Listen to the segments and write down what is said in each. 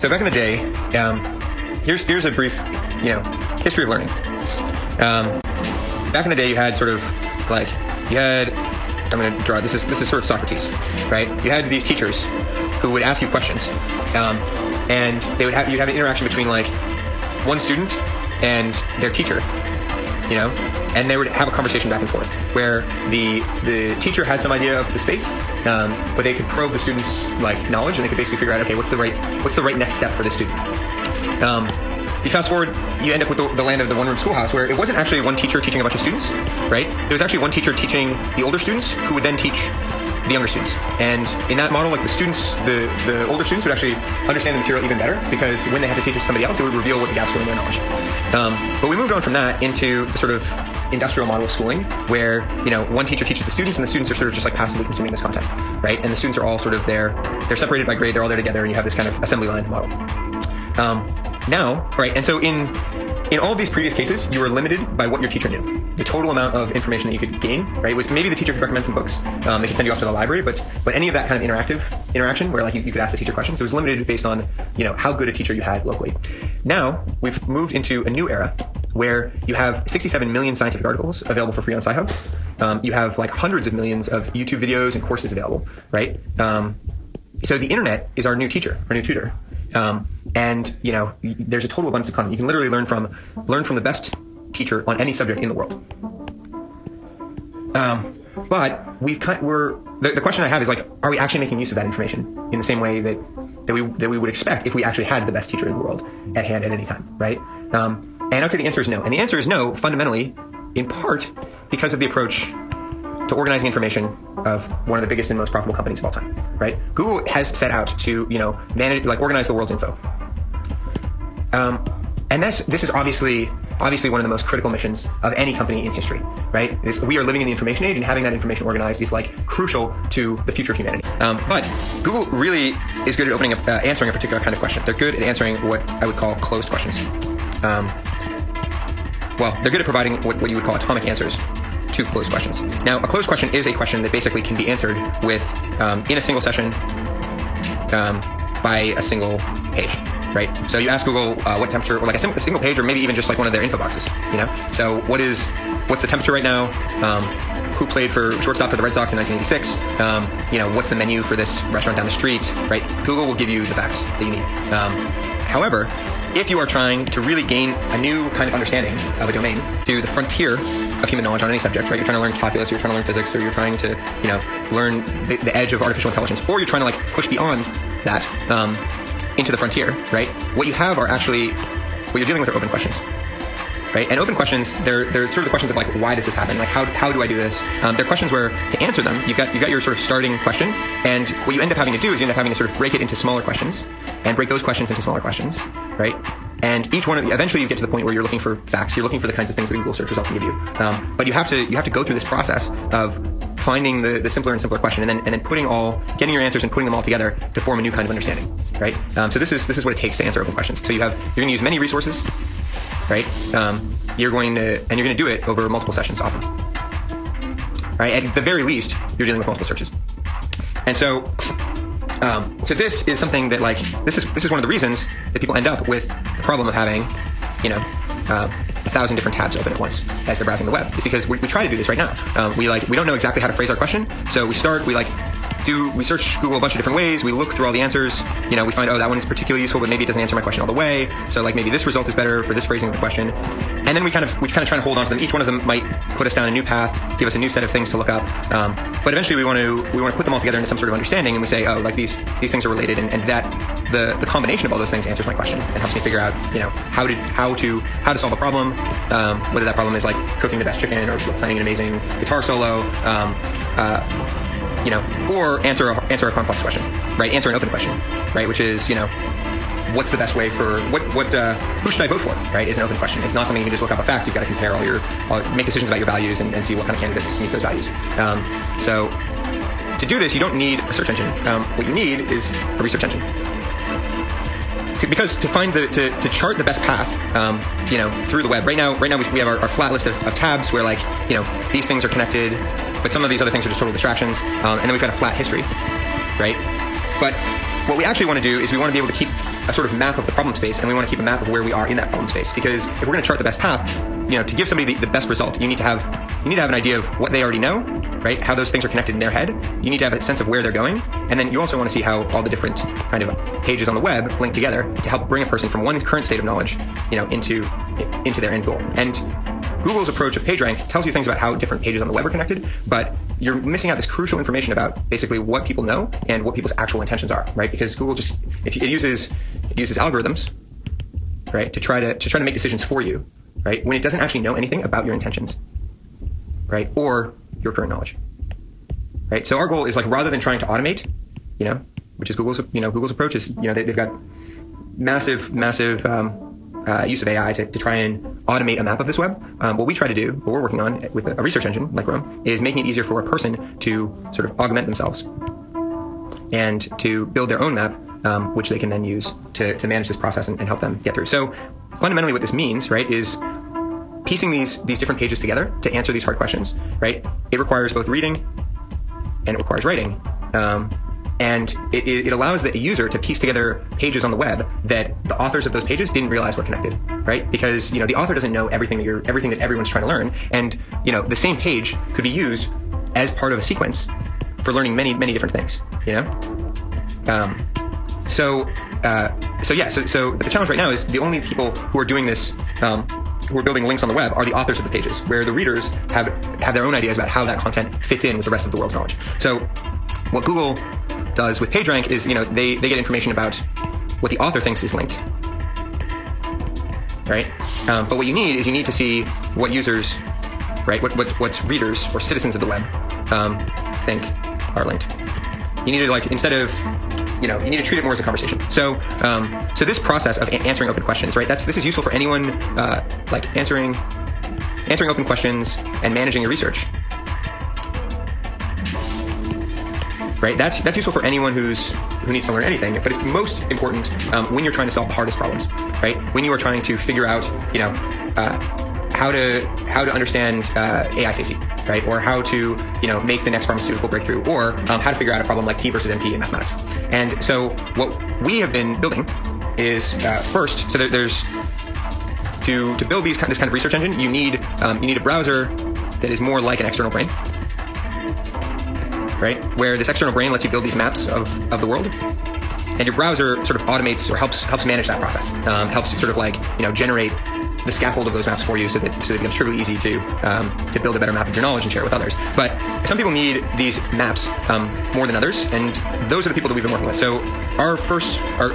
So back in the day, here's a brief, history of learning. Back in the day, you had sort of like, I'm going to draw, this is sort of Socrates, right? You had these teachers who would ask you questions, and you'd have an interaction between like one student and their teacher, and they would have a conversation back and forth where the teacher had some idea of the space, but they could probe the student's like knowledge, and they could basically figure out, okay, what's the right next step for this student. You fast forward, you end up with the land of the one-room schoolhouse, where it wasn't actually one teacher teaching a bunch of students, right? It was actually one teacher teaching the older students, who would then teach the younger students. And in that model, like the students, the older students would actually understand the material even better, because when they had to teach it to somebody else, it would reveal what the gaps were in their knowledge. But we moved on from that into the sort of industrial model of schooling, where one teacher teaches the students, and the students are sort of just like passively consuming this content, right? And the students are all sort of they're separated by grade, they're all there together, and you have this kind of assembly line model. Now, right, and so in all of these previous cases, you were limited by what your teacher knew. The total amount of information that you could gain, right, was maybe the teacher could recommend some books. They could send you off to the library, but any of that kind of interaction where like you could ask the teacher questions, it was limited based on how good a teacher you had locally. Now we've moved into a new era where you have 67 million scientific articles available for free on Sci-Hub. You have like hundreds of millions of YouTube videos and courses available, right? So the internet is our new teacher, our new tutor. And there's a total abundance of content. You can literally learn from the best teacher on any subject in the world. But the question I have is like, are we actually making use of that information in the same way that we would expect if we actually had the best teacher in the world at hand at any time, right? And I would say the answer is no. And the answer is no, fundamentally, in part because of the approach to organizing information of one of the biggest and most profitable companies of all time, right? Google has set out to, manage, like organize the world's info. And this is obviously one of the most critical missions of any company in history, right? We are living in the information age, and having that information organized is like crucial to the future of humanity. But Google really is good at answering a particular kind of question. They're good at answering what I would call closed questions. They're good at providing what you would call atomic answers to closed questions. Now, a closed question is a question that basically can be answered with in a single session by a single page, right? So you ask Google what temperature, or like a single page, or maybe even just like one of their info boxes. So what's the temperature right now? Who played for shortstop for the Red Sox in 1986? What's the menu for this restaurant down the street? Right? Google will give you the facts that you need. However, if you are trying to really gain a new kind of understanding of a domain, to the frontier of human knowledge on any subject, right? You're trying to learn calculus, or you're trying to learn physics, or you're trying to, learn the edge of artificial intelligence, or you're trying to like push beyond that into the frontier, right? What you're dealing with are open questions, right? And open questions, they're sort of the questions of like, why does this happen? Like, how do I do this? They're questions where, to answer them, you've got your sort of starting question, and what you end up having to do is you end up having to sort of break it into smaller questions, and break those questions into smaller questions, right? And each one eventually you get to the point where you're looking for facts. You're looking for the kinds of things that Google search results can give you. But you have to go through this process of finding the simpler and simpler question, and then getting your answers and putting them all together to form a new kind of understanding, right? So this is what it takes to answer open questions. So you're going to use many resources, right? You're going to do it over multiple sessions often, right? At the very least, you're dealing with multiple searches. And so this is something that this is one of the reasons that people end up with the problem of having, 1,000 different tabs open at once as they're browsing the web. It's because we try to do this right now. We don't know exactly how to phrase our question, so we search Google a bunch of different ways. We look through all the answers. We find, that one is particularly useful, but maybe it doesn't answer my question all the way. So maybe this result is better for this phrasing of the question. And then we kind of try to hold on to them. Each one of them might put us down a new path, give us a new set of things to look up. But eventually we want to put them all together into some sort of understanding, and we say, these things are related, and that the combination of all those things answers my question and helps me figure out, how to solve a problem, whether that problem is like cooking the best chicken or playing an amazing guitar solo, or answer a complex question, right? Answer an open question, right? Which is, what's the best way for who should I vote for, right? Is an open question. It's not something you can just look up a fact. You've got to compare make decisions about your values and see what kind of candidates meet those values. So to do this, you don't need a search engine. What you need is a research engine. Because to chart the best path, through the web. Right now we have our flat list of tabs where these things are connected, but some of these other things are just total distractions. And then we've got a flat history, right? But what we actually want to do is we want to be able to keep a sort of map of the problem space, and we want to keep a map of where we are in that problem space. Because if we're going to chart the best path, to give somebody the best result, you need to have an idea of what they already know, right? How those things are connected in their head. You need to have a sense of where they're going, and then you also want to see how all the different kind of pages on the web link together to help bring a person from one current state of knowledge, into their end goal. And Google's approach of PageRank tells you things about how different pages on the web are connected, but you're missing out this crucial information about basically what people know and what people's actual intentions are, right? Because Google it uses algorithms, right, to try to make decisions for you, right, when it doesn't actually know anything about your intentions, right, or your current knowledge, right? So our goal is, like, rather than trying to automate, which is Google's approach is, they've got massive use of AI to try and automate a map of this web. What we try to do, what we're working on with a research engine like Roam, is making it easier for a person to sort of augment themselves and to build their own map, which they can then use to manage this process and help them get through. So fundamentally what this means, right, is piecing these different pages together to answer these hard questions, right? It requires both reading and it requires writing. And it allows the user to piece together pages on the web that the authors of those pages didn't realize were connected, right? Because, the author doesn't know everything that everyone's trying to learn. And, the same page could be used as part of a sequence for learning many, many different things, So the challenge right now is the only people who are doing this, who are building links on the web, are the authors of the pages, where the readers have their own ideas about how that content fits in with the rest of the world's knowledge. So what Google does with PageRank is, they get information about what the author thinks is linked, right? But what you need to see what users, right, what readers or citizens of the web think are linked. You need to, like, instead of, you need to treat it more as a conversation. So this process of answering open questions, right? This is useful for anyone, like answering open questions and managing your research. Right? That's useful for anyone who needs to learn anything, but it's most important when you're trying to solve the hardest problems, right? When you are trying to figure out, how to understand AI safety, right? Or how to, make the next pharmaceutical breakthrough, or how to figure out a problem like P versus NP in mathematics. And so what we have been building is first, so there's to build this kind of research engine, you need a browser that is more like an external brain, right? Where this external brain lets you build these maps of the world, and your browser sort of automates or helps manage that process, helps sort of like, generate the scaffold of those maps for you, so that it becomes truly easy to build a better map of your knowledge and share it with others. But some people need these maps more than others, and those are the people that we've been working with. So our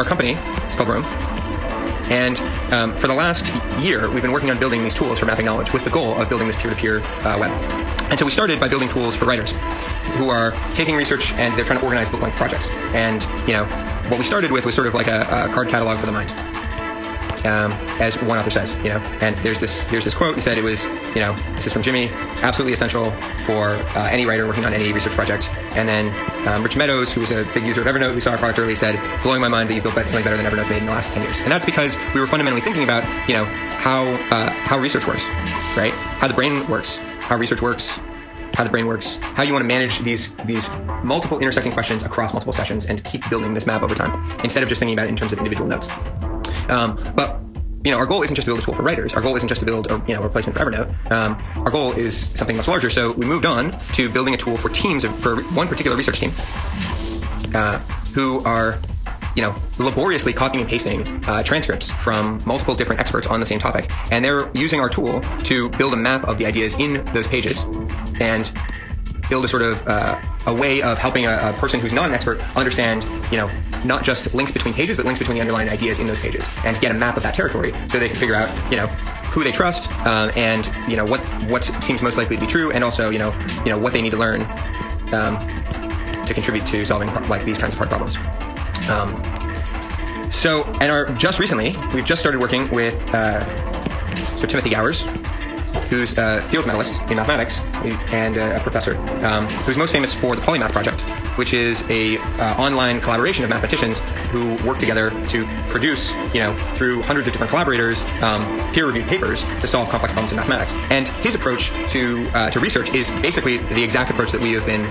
company is called Roam, and for the last year, we've been working on building these tools for mapping knowledge with the goal of building this peer-to-peer web. And so we started by building tools for writers who are taking research and they're trying to organize book-length projects. And, what we started with was sort of like a card catalog for the mind. As one author says, and there's this quote. He said it was, this is from Jimmy, absolutely essential for any writer working on any research project. And then Rich Meadows, who was a big user of Evernote, who saw our product early, said, blowing my mind that you built something better than Evernote's made in the last 10 years. And that's because we were fundamentally thinking about, how research works, right? How the brain works, how research works, how the brain works, how you want to manage these multiple intersecting questions across multiple sessions and keep building this map over time, instead of just thinking about it in terms of individual notes. But our goal isn't just to build a tool for writers. Our goal isn't just to build a replacement for Evernote. Our goal is something much larger. So we moved on to building a tool for teams for one particular research team who are laboriously copying and pasting transcripts from multiple different experts on the same topic. And they're using our tool to build a map of the ideas in those pages and build a sort of a way of helping a person who's not an expert understand, not just links between pages, but links between the underlying ideas in those pages, and get a map of that territory so they can figure out, who they trust, and what seems most likely to be true, and also, what they need to learn to contribute to solving like these kinds of hard problems. Just recently, we've just started working with Timothy Gowers, who's a Fields medalist in mathematics and a professor, who's most famous for the Polymath project, which is a online collaboration of mathematicians who work together to produce, through hundreds of different collaborators, peer-reviewed papers to solve complex problems in mathematics. And his approach to research is basically the exact approach that we've been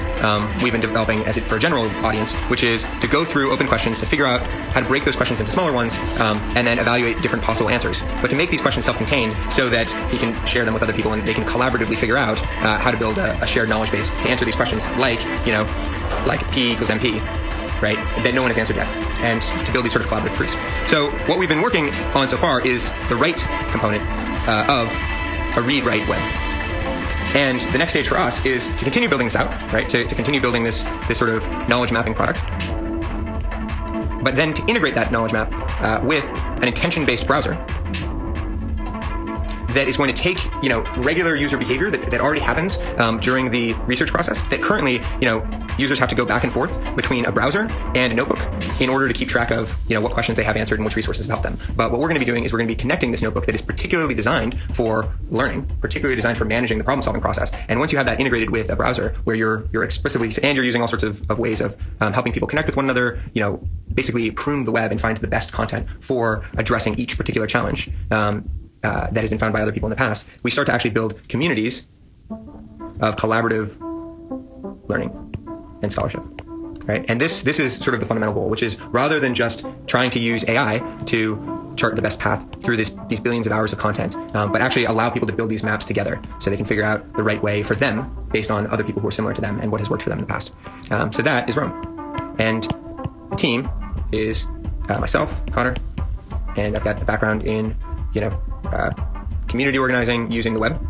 developing for a general audience, which is to go through open questions to figure out how to break those questions into smaller ones, and then evaluate different possible answers. But to make these questions self-contained so that he can share them with other people and they can collaboratively figure out how to build a shared knowledge base to answer these questions, like P equals MP, right? That no one has answered yet, and to build these sort of collaborative proofs. So what we've been working on so far is the write component of a read-write web. And the next stage for us is to continue building this out, right? To continue building this sort of knowledge mapping product. But then to integrate that knowledge map with an intention-based browser that is going to take, regular user behavior that already happens during the research process, that currently, users have to go back and forth between a browser and a notebook in order to keep track of, what questions they have answered and which resources have helped them. But what we're going to be doing is we're going to be connecting this notebook that is particularly designed for learning, particularly designed for managing the problem-solving process. And once you have that integrated with a browser where you're explicitly, and you're using all sorts of ways of helping people connect with one another, basically prune the web and find the best content for addressing each particular challenge, that has been found by other people in the past, we start to actually build communities of collaborative learning and scholarship, right? And this is sort of the fundamental goal, which is rather than just trying to use AI to chart the best path through these billions of hours of content, but actually allow people to build these maps together so they can figure out the right way for them based on other people who are similar to them and what has worked for them in the past. So that is Rome. And the team is myself, Connor, and I've got a background in community organizing using the web.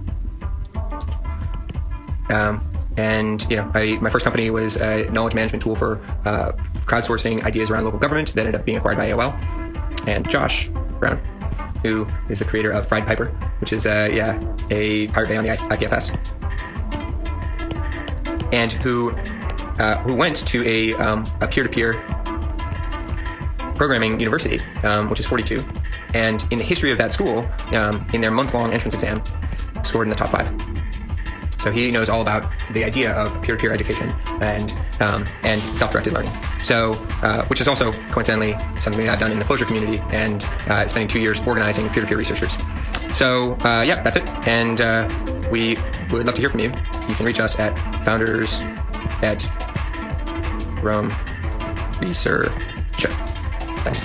My first company was a knowledge management tool for crowdsourcing ideas around local government that ended up being acquired by AOL. And Josh Brown, who is the creator of Fried Piper, which is a Pirate Bay on the IPFS, and who went to a peer-to-peer programming university, which is 42. And in the history of that school, in their month-long entrance exam, scored in the top 5. So he knows all about the idea of peer-to-peer education and self-directed learning. So, which is also coincidentally something that I've done in the Clojure community and spending 2 years organizing peer-to-peer researchers. So, that's it. And we would love to hear from you. You can reach us at founders@Rome Researcher. Thanks.